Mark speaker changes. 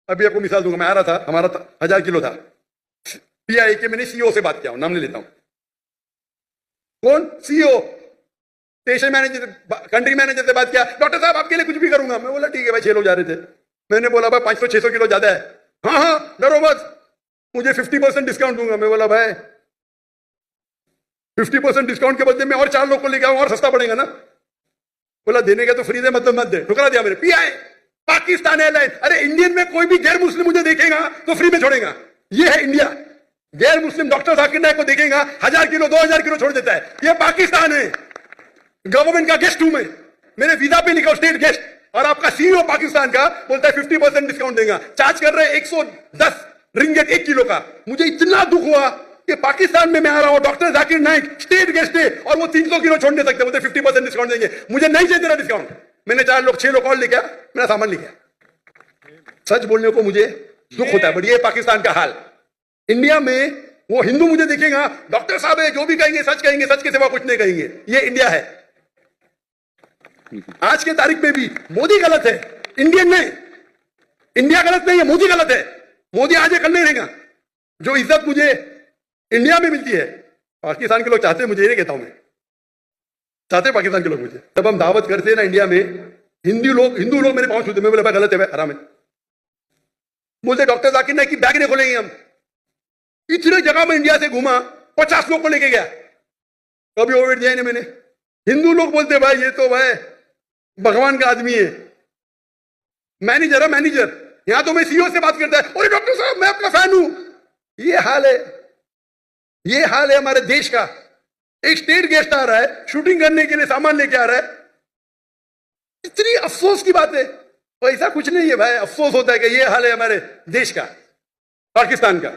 Speaker 1: अभी आपको मिसाल दूंगा, मैं आ रहा था, हमारा 1000 किलो था, पीआई के मैंने सीईओ से बात किया, नाम नहीं लेता हूं, कौन CEO, station manager, country manager से बात किया, डॉक्टर साहब आपके लिए कुछ भी करूंगा। मैं बोला ठीक है भाई, 6 लोग जा रहे थे, मैंने बोला भाई 500-600 किलो ज्यादा है, हाँ हाँ डरो मत, मुझे 50% डिस्काउंट दूंगा। मैं बोला भाई 50% डिस्काउंट के बदले में और 4 लोग को लेके आऊं और सस्ता पड़ेगा ना। बोला देने का तो फ्री दे, मतलब मत दे, ठुकरा दिया मेरे। पीआई पाकिस्तान एयरलाइन, अरे इंडियन में कोई भी गैर मुस्लिम मुझे देखेगा तो फ्री में छोड़ेगा, ये है इंडिया। गैर मुस्लिम डॉक्टर जाकिर नाइक को देखेगा 1000 किलो 2000 किलो छोड़ देता है, ये पाकिस्तान है। गवर्नमेंट का गेस्ट हूं मैं, मेरे वीजा पे लिखा स्टेट गेस्ट, और आपका सीईओ पाकिस्तान का बोलता है 50% डिस्काउंट देगा, चार्ज कर रहे हैं 110 रिंगेट 1 किलो का। मुझे इतना दुख हुआ कि पाकिस्तान में मैं आ रहा हूं, doctor Zakir Naik state guest है, और वो 300 किलो छोड़ नहीं सकते, बोलते 50% डिस्काउंट देंगे। मुझे नहीं चाहिए तेरा डिस्काउंट। मैंने 4 लोग 6 लोग और लेके मेरा सामान लेके। सच बोलने को मुझे दुख होता है, बट ये पाकिस्तान का हाल। इंडिया में वो हिंदू मुझे देखेगा, डॉक्टर साहब है, जो भी कहेंगे सच कहेंगे, सच के सिवा कुछ नहीं कहेंगे, ये इंडिया है। आज के तारीख में भी मोदी गलत है, इंडियन नहीं, इंडिया गलत नहीं है, मोदी गलत है। मोदी आज कल नहीं रहेगा। जो इज्जत मुझे इंडिया में मिलती है, पाकिस्तान के लोग चाहते हैं मुझे, ये कहता हूं मैं, चाहते पाकिस्तान के लोग मुझे। तब हम दावत करते हैं ना इंडिया में, हिंदू लोग मेरे पांव छूते, मैं बोला गलत है भाई, हराम है। बोलते डॉक्टर जाकिर नाइक की बैग नहीं खोलेंगे हम। इतने जगह में इंडिया से घूमा, 50 लोग को लेके गया, कभी ओवर दिया नहीं मैंने। हिंदू लोग बोलते भाई ये तो भाई भगवान का आदमी है, मैनेजर है मैनेजर। यहां तो मैं सीईओ से बात करता है, अरे डॉक्टर साहब मैं आपका फैन हूं। ये हाल है, ये हाल है हमारे देश का। एक स्टेट गेस्ट आ रहा है, शूटिंग करने के लिए सामान लेके आ रहा है, इतनी अफसोस की बात है। पैसा कुछ नहीं है भाई, अफसोस होता है कि ये हाल है हमारे देश का, पाकिस्तान का।